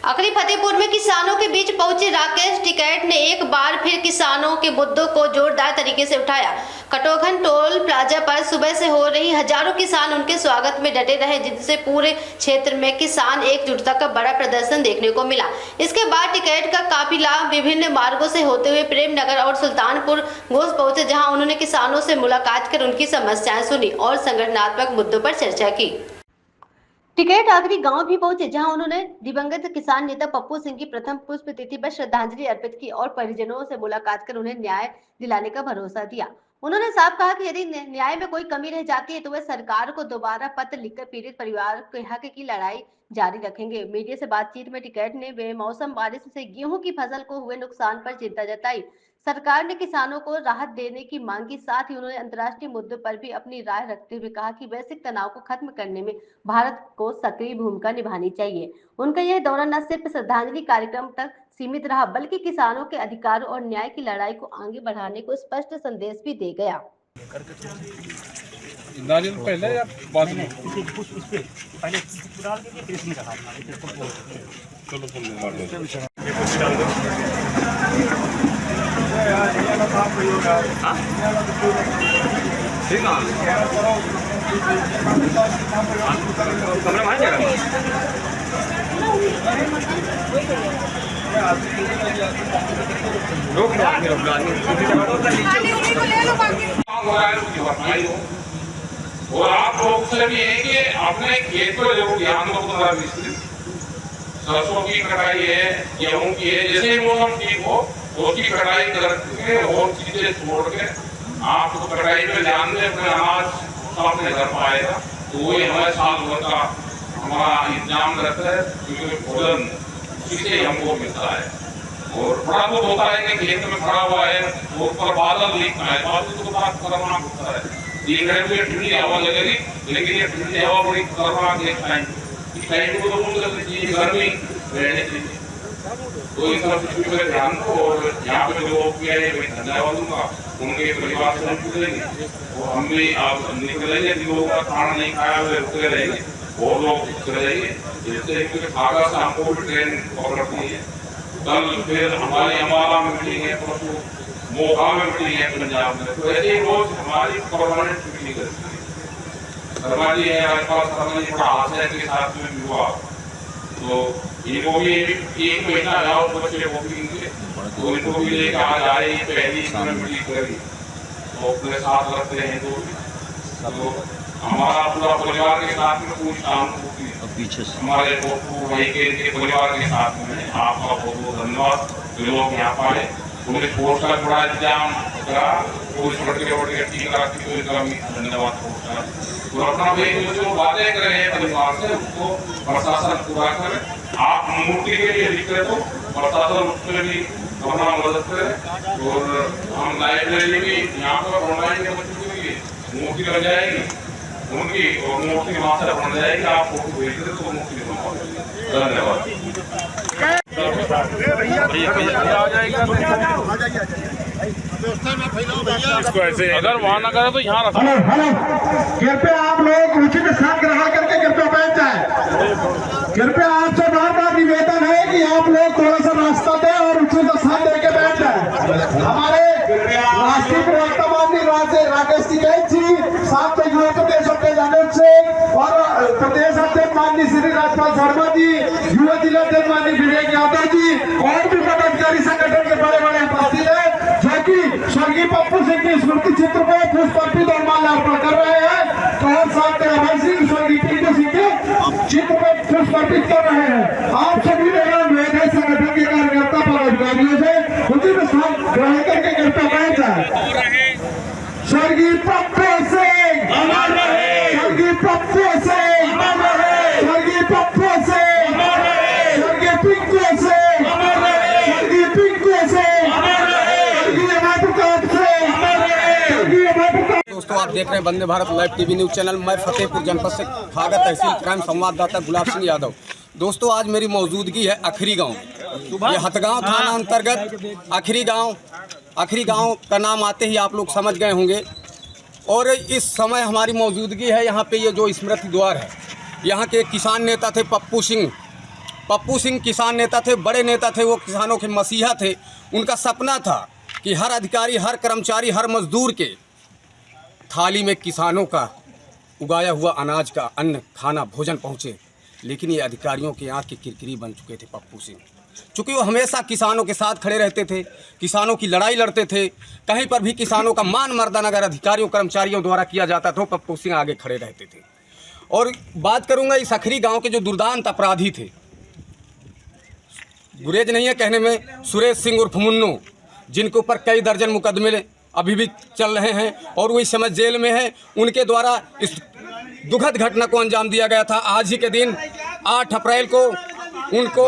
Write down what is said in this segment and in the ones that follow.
आखिरी फतेहपुर में किसानों के बीच पहुंचे राकेश टिकैत ने एक बार फिर किसानों के मुद्दों को जोरदार तरीके से उठाया। कटोघन टोल प्लाजा पर सुबह से हो रही हजारों किसान उनके स्वागत में डटे रहे, जिनसे पूरे क्षेत्र में किसान एकजुटता का बड़ा प्रदर्शन देखने को मिला। इसके बाद टिकैत का काफिला विभिन्न मार्गों से होते हुए प्रेमनगर और सुल्तानपुर घोष पहुंचे, जहां उन्होंने किसानों से मुलाकात कर उनकी समस्याएं सुनी और संगठनात्मक मुद्दों पर चर्चा की। टिकैत आखिरी गांव भी पहुंचे, जहां उन्होंने दिवंगत किसान नेता पप्पू सिंह की प्रथम पुष्प तिथि पर श्रद्धांजलि अर्पित की और परिजनों से मुलाकात कर उन्हें न्याय दिलाने का भरोसा दिया। उन्होंने साफ कहा कि यदि न्याय में कोई कमी रह जाती है तो वे सरकार को दोबारा पत्र लिखकर पीड़ित परिवार के हक की लड़ाई जारी रखेंगे। मीडिया से बातचीत में टिकैत ने बेमौसम बारिश से गेहूं की फसल को हुए नुकसान पर चिंता जताई। सरकार ने किसानों को राहत देने की मांग की, साथ ही उन्होंने अंतर्राष्ट्रीय मुद्दों पर भी अपनी राय रखते हुए कहा कि वैश्विक तनाव को खत्म करने में भारत को सक्रिय भूमिका निभानी चाहिए। उनका यह दौरा न सिर्फ श्रद्धांजलि कार्यक्रम तक सीमित रहा, बल्कि किसानों के अधिकारों और न्याय की लड़ाई को आगे बढ़ाने को स्पष्ट संदेश भी दे गया। पहले या बाद में पहले डाल के फिर इसमें डालना ठीक है कमरा मान जाएगा रोक और आप लोग से भी है कि अपने खेत को जरूर ध्यान दो। सरसों की कटाई है, गेहूं की है, जैसे ही मौसम ठीक हो उसकी कटाई करके और चीजें छोड़ के आप कटाई पे ध्यान दें, अपने अनाज अपने घर पाएगा। तो वही हमारे साल भर का हमारा इंतजाम रहता है, क्योंकि भोजन इसे हमको मिलता है। और बड़ा दुख होता है कि खेत में खड़ा हुआ है और ऊपर बादल दिखता है, बादल को बात करना होता है। देख रहे हो ठंडी हवा लगेगी, लेकिन ये ठंडी हवा बड़ी खतरनाक है। टाइम को तो गर्मी रहने चाहिए, तो इन सब चीजों पर ध्यान दो। और यहाँ पे जो धन्यवाद दूंगा, उनके परिवार से निकलेंगे और हम भी आप निकलेंगे। लोगों का खाना नहीं खाया हुए रुके रहेंगे, वो लोग चले जाएंगे, जैसे आगा से हमको ट्रेन पकड़ती है। कल फिर हमारा में मीटिंग है, परसों मोगा में मीटिंग है पंजाब में। तो ऐसे ही रोज हमारी परमानेंट मीटिंग करती है। शर्मा जी है बड़ा आशय के साथ में हुआ, तो इनको भी एक महीना जाओ बच्चे वो भी तो इनको भी लेकर आज आए, पहली मीटिंग करी तो अपने साथ रखते हैं। तो हमारा पूरा परिवार के साथ में पूरी शाम होती है, हमारे भाई के परिवार के साथ में। आपका बहुत बहुत धन्यवाद। जो लोग यहाँ पाए पुलिस फोर्स का बड़ा इंतजाम करा, पुलिस बड़के टीका की धन्यवाद। तो अपना जो बातें कर रहे हैं परिवार से उसको प्रशासन पूरा करे। आप मूर्ति के लिए लिख रहे हो, प्रशासन उसमें भी अपना मदद करे। और हम लाइब्रेरी भी यहाँ पर ऑनलाइन के बच्चों के लिए मूर्ति बन जाएगी उनकी, और मूर्ति वहाँ से बन जाएगी। आप फोटो भेज दे तो मूर्ति धन्यवाद। इसको ऐसे अगर वहाँ न करे तो यहाँ रखो। कृपया आप लोग उचित स्थान ग्रहण करके कृपया बैठ जाए। कृपया आपसे बार बार निवेदन है कि आप लोग थोड़ा सा रास्ता दें और उचित स्थान देके बैठ जाए। हमारे राष्ट्रीय प्रवक्ता माननीय राकेश टिकैत जी, साथ में युवा प्रदेश अध्यक्ष आनंद सिंह और प्रदेश अध्यक्ष माननीय श्री राजपाल शर्मा जी, युवा जिला अध्यक्ष माननीय विवेक यादव जी और भी पदाधिकारी संगठन के बड़े बड़े उपस्थित है, जो कि स्वर्गीय पप्पू सिंह की स्मृति चित्र पर पुष्प अर्पित और माल्यार्पण कर रहे हैं। तो और साथ में अमर सिंह स्वर्गीय पप्पू सिंह के चित्र पर पुष्प अर्पित कर रहे हैं। आप सभी मेरा अनुरोध है संगठन के कार्यकर्ता पदाधिकारियों से उचित स्थान ग्रहण करके कृपया बैठ जाए। स्वर्गीय पप्पू सिंह अमर रहे, स्वर्गीय पप्पू सिंह अमर रहे, स्वर्गीय पप्पू सिंह अमर रहे, स्वर्गीय पिंकू सिंह अमर रहे, स्वर्गीय पिंकू सिंह अमर रहे, स्वर्गीय माधुकांत सिंह अमर रहे, स्वर्गीय माधुकांत। दोस्तों आप देख रहे हैं Vande Bharat live TV news channel. मैं फतेहपुर जनपद से फागा तहसील क्राइम संवाददाता गुलाब सिंह यादव। दोस्तों आज मेरी मौजूदगी है आखिरी गांव, ये हथगांव थाना अंतर्गत आखिरी गांव का नाम आते ही आप लोग समझ गए होंगे। और इस समय हमारी मौजूदगी है यहाँ पे, ये जो स्मृति द्वार है, यहाँ के किसान नेता थे पप्पू सिंह, पप्पू सिंह किसान नेता थे, बड़े नेता थे, वो किसानों के मसीहा थे। उनका सपना था कि हर अधिकारी, हर कर्मचारी, हर मजदूर के थाली में किसानों का उगाया हुआ अनाज का अन्न, खाना, भोजन पहुँचे। लेकिन ये अधिकारियों के आँख की किरकिरी बन चुके थे पप्पू सिंह, चूँकि वो हमेशा किसानों के साथ खड़े रहते थे, किसानों की लड़ाई लड़ते थे। कहीं पर भी किसानों का मान मर्दन अगर अधिकारियों कर्मचारियों द्वारा किया जाता तो पप्पू सिंह आगे खड़े रहते थे। और बात करूंगा इस अखरी गांव के जो दुर्दांत अपराधी थे, गुरेज नहीं है कहने में, सुरेश सिंह उर्फ मुन्नू, जिनके ऊपर कई दर्जन मुकदमे अभी भी चल रहे हैं और वो इस समय जेल में है। उनके द्वारा इस दुखद घटना को अंजाम दिया गया था। आज ही के दिन 8 अप्रैल को उनको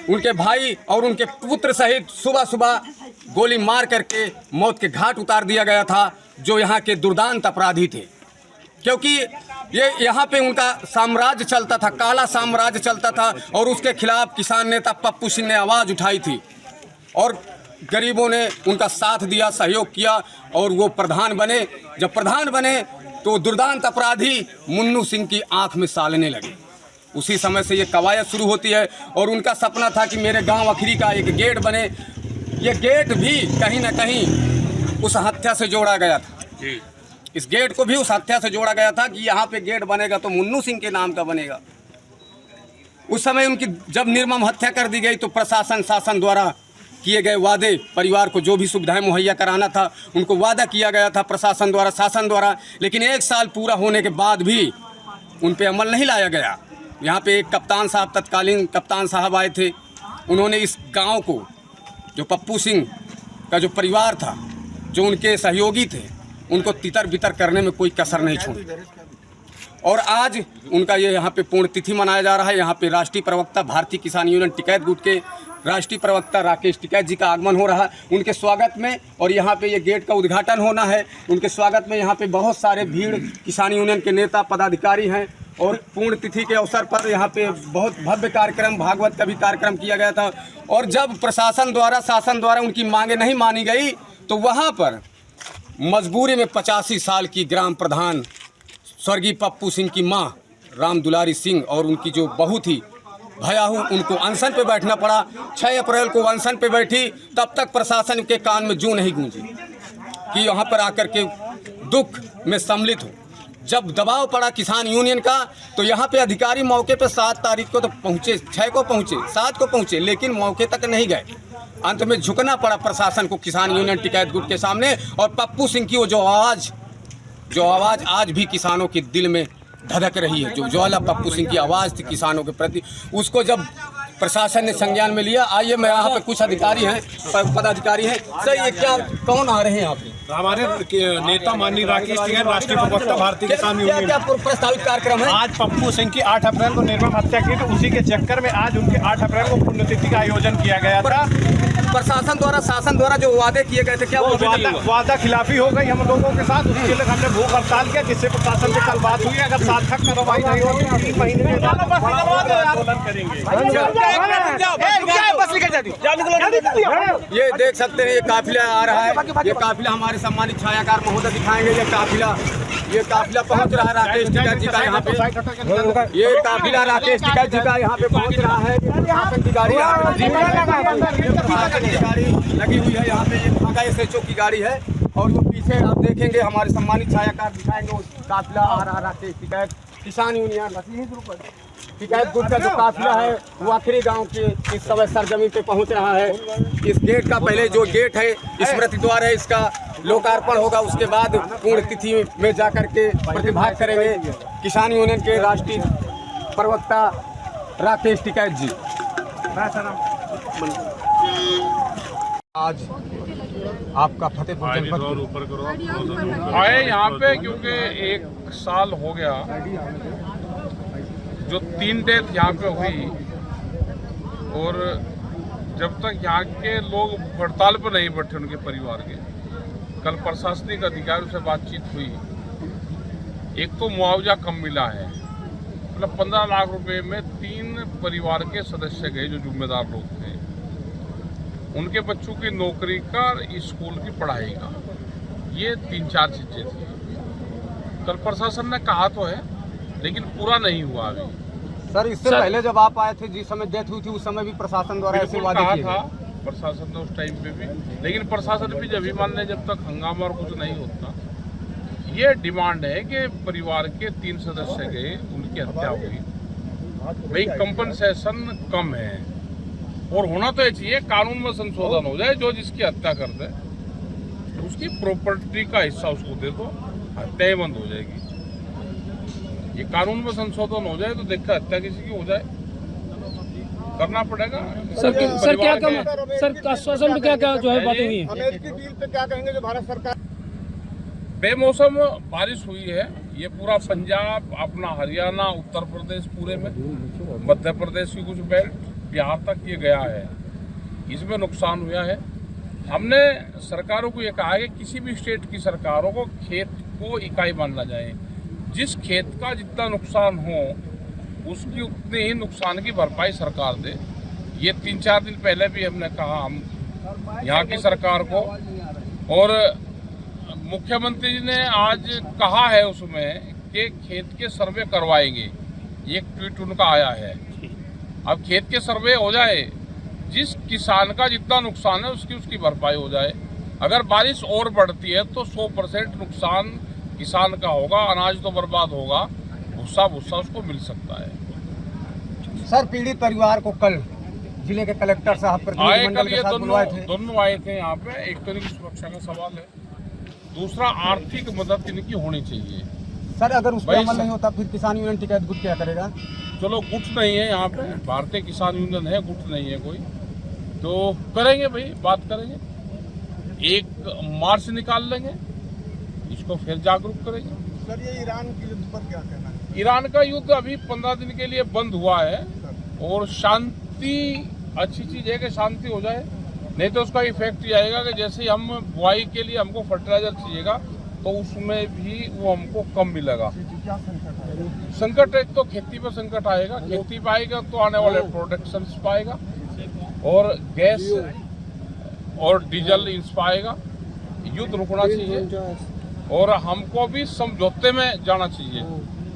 उनके भाई और उनके पुत्र सहित सुबह सुबह गोली मार करके मौत के घाट उतार दिया गया था, जो यहाँ के दुर्दांत अपराधी थे। क्योंकि ये यहाँ पे उनका साम्राज्य चलता था, काला साम्राज्य चलता था और उसके खिलाफ किसान नेता पप्पू सिंह ने आवाज़ उठाई थी और गरीबों ने उनका साथ दिया, सहयोग किया और वो प्रधान बने। जब प्रधान बने तो दुर्दांत अपराधी मुन्नू सिंह की आंख में सालने लगे। उसी समय से ये कवायद शुरू होती है और उनका सपना था कि मेरे गांव अखरी का एक गेट बने। ये गेट भी कहीं ना कहीं उस हत्या से जोड़ा गया था। इस गेट को भी उस हत्या से जोड़ा गया था कि यहाँ पे गेट बनेगा तो मुन्नू सिंह के नाम का बनेगा। उस समय उनकी जब निर्मम हत्या कर दी गई तो प्रशासन, शासन द्वारा किए गए वादे, परिवार को जो भी सुविधाएं मुहैया कराना था उनको वादा किया गया था प्रशासन द्वारा, शासन द्वारा। लेकिन 1 साल पूरा होने के बाद भी उन पे अमल नहीं लाया गया। यहाँ पे एक कप्तान साहब, तत्कालीन कप्तान साहब आए थे। उन्होंने इस गांव को, जो पप्पू सिंह का जो परिवार था, जो उनके सहयोगी थे, उनको तितर बितर करने में कोई कसर नहीं छोड़ी। और आज उनका ये यहाँ पे पुण्यतिथि मनाया जा रहा है। यहाँ पे राष्ट्रीय प्रवक्ता भारतीय किसान यूनियन टिकैत गुट के राष्ट्रीय प्रवक्ता राकेश टिकैत जी का आगमन हो रहा है उनके स्वागत में, और यहाँ पे ये गेट का उद्घाटन होना है। उनके स्वागत में यहाँ पे बहुत सारे भीड़ किसान यूनियन के नेता, पदाधिकारी हैं और पुण्यतिथि के अवसर पर यहाँ पे बहुत भव्य कार्यक्रम, भागवत का भी कार्यक्रम किया गया था। और जब प्रशासन द्वारा, शासन द्वारा उनकी मांगे नहीं मानी गई तो वहाँ पर मजबूरी में 85 साल की ग्राम प्रधान स्वर्गीय पप्पू सिंह की मां राम दुलारी सिंह और उनकी जो बहू थी भयाहू, उनको अनशन पे बैठना पड़ा। 6 अप्रैल को अनशन पे बैठी, तब तक प्रशासन के कान में जूं नहीं गूंजी कि यहाँ पर आकर के दुख में सम्मिलित हो। जब दबाव पड़ा किसान यूनियन का तो यहाँ पे अधिकारी मौके पे 7 तारीख को तो पहुँचे, 6 को पहुँचे, 7 को पहुँचे, लेकिन मौके तक नहीं गए। अंत में झुकना पड़ा प्रशासन को किसान यूनियन टिकैत गुट के सामने। और पप्पू सिंह की वो जो आवाज़ आज भी किसानों के दिल में धधक रही है, जो ज्वाला पप्पू सिंह की आवाज़ थी किसानों के प्रति, उसको जब प्रशासन ने संज्ञान में लिया। आइए, मैं यहाँ पे कुछ अधिकारी हैं, पदाधिकारी हैं। सर, ये क्या, कौन आ रहे हैं यहाँ पे? हमारे नेता माननीय राकेश टिकैत, राष्ट्रीय प्रवक्ता भारतीय किसान यूनियन। क्या प्रस्तावित कार्यक्रम है? आज पप्पू सिंह की 8 अप्रैल को निर्मम हत्या की थी, उसी के चक्कर में आज उनके 8 अप्रैल को पुण्यतिथि का आयोजन किया गया था। प्रशासन द्वारा, शासन द्वारा जो वादे किए गए थे, क्या वो वादा खिलाफी हो गई हम लोगों के साथ। उसके लिए हमने भूख हड़ताल किया, जिससे प्रशासन से कल बात हुई। अगर सार्थक कार्रवाई नहीं होगी तो 3 महीने के बाद आंदोलन करेंगे। ये देख सकते हैं, ये काफिला आ रहा है। ये काफिला हमारे सम्मानित छायाकार महोदय दिखाएंगे। ये काफिला पहुंच रहा है राकेश टिकैत जी का यहाँ पे। ये काफिला राकेश टिकैत जी का यहाँ पे पहुंच रहा है। प्रशासन की गाड़ी लगी हुई है यहाँ पे। ये भागा SHO की गाड़ी है और जो पीछे आप देखेंगे हमारे सम्मानित छायाकार दिखाएंगे, काफिला आ रहा राकेश टिकैत किसान यूनियन टिकैत गुट का जो काफिला है वो आखिरी गांव के इस समय सरजमीन पे पहुंच रहा है। इस गेट का पहले जो गेट है, स्मृति द्वार है, इसका लोकार्पण होगा। उसके बाद पुण्यतिथि में जाकर के प्रतिभाग करेंगे किसान यूनियन के राष्ट्रीय प्रवक्ता राकेश टिकैत जी। आज आपका फतेहपुर जनपद आए यहाँ पे क्योंकि 1 साल हो गया जो 3 डेथ यहाँ पे हुई, और जब तक यहाँ के लोग हड़ताल पर नहीं बैठे उनके परिवार के, कल प्रशासनिक अधिकारियों से बातचीत हुई। एक तो मुआवजा कम मिला है, मतलब 15 लाख रुपए में 3 परिवार के सदस्य गए जो जिम्मेदार लोग थे, उनके बच्चों की नौकरी का, स्कूल की पढ़ाई का, ये 3-4 चीजें थी। कल प्रशासन ने कहा तो है लेकिन पूरा नहीं हुआ अभी। सर इससे पहले जब आप आए थे, जिस समय डेथ हुई थी, उस समय भी प्रशासन द्वारा ऐसे वादे कहा किए था गए। प्रशासन ने उस टाइम पे भी, लेकिन प्रशासन भी जब भी मान ले जब तक हंगामा और कुछ नहीं होता। ये डिमांड है कि परिवार के 3 सदस्य गए, उनकी हत्या हुई, भाई कंपनसेशन कम है और होना तो ये चाहिए, कानून में संशोधन हो जाए, जो जिसकी हत्या कर दे उसकी प्रॉपर्टी का हिस्सा उसको दे दो, हत्या बंद हो जाएगी। ये कानून में संशोधन हो जाए तो देखा हत्या किसी की हो जाए, करना पड़ेगा। सर क्या कम सर आश्वासन में क्या जो है बातें हुई हैं? अमेरिकी डील पे क्या कहेंगे जो भारत सरकार? बेमौसम बारिश हुई है, ये पूरा पंजाब, अपना हरियाणा, उत्तर प्रदेश पूरे में, मध्य प्रदेश की कुछ बेल्ट, बिहार तक ये गया है, इसमें नुकसान हुआ है। हमने सरकारों को ये कहा है कि किसी भी स्टेट की सरकारों को खेत को इकाई मानना जाए, जिस खेत का जितना नुकसान हो उसकी उतने ही नुकसान की भरपाई सरकार दे। ये 3-4 दिन पहले भी हमने कहा हम यहाँ की सरकार को, और मुख्यमंत्री जी ने आज कहा है उसमें कि खेत के सर्वे करवाएंगे, ये ट्वीट उनका आया है। अब खेत के सर्वे हो जाए, जिस किसान का जितना नुकसान है उसकी भरपाई हो जाए। अगर बारिश और बढ़ती है तो 100% नुकसान किसान का होगा, अनाज तो बर्बाद होगा, भूसा उसको मिल सकता है। सर पीड़ित परिवार को कल जिले के कलेक्टर साहब प्रतिनिधिमंडल के साथ बुलवाए थे। दोनों आए थे यहाँ पे। एक तो इनकी सुरक्षा का सवाल है, दूसरा आर्थिक मदद इनकी होनी चाहिए। सर अगर उस पर अमल नहीं होता फिर किसान यूनियन टिकैत गुट क्या करेगा? चलो गुट नहीं है यहाँ पे, भारतीय किसान यूनियन है, गुट नहीं है कोई, तो करेंगे भाई, बात करेंगे, एक मार्च निकाल लेंगे, इसको फिर जागरूक करेंगे। सर ये ईरान की युद्ध पर क्या कहना है? ईरान का युद्ध अभी 15 दिन के लिए बंद हुआ है, और शांति अच्छी चीज है कि शांति हो जाए, नहीं तो उसका इफेक्ट ये आएगा कि जैसे हम बुआई के लिए हमको फर्टिलाइजर चाहिएगा तो उसमें भी वो हमको कम मिलेगा। संकट एक तो खेती पर संकट आएगा, खेती पे आएगा तो आने वाले प्रोडक्शन पे आएगा, और गैस और डीजल इन पे आएगा। युद्ध रुकना चाहिए और हमको भी समझौते में जाना चाहिए।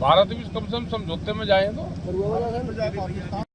भारत भी कम से कम समझौते में जाए तो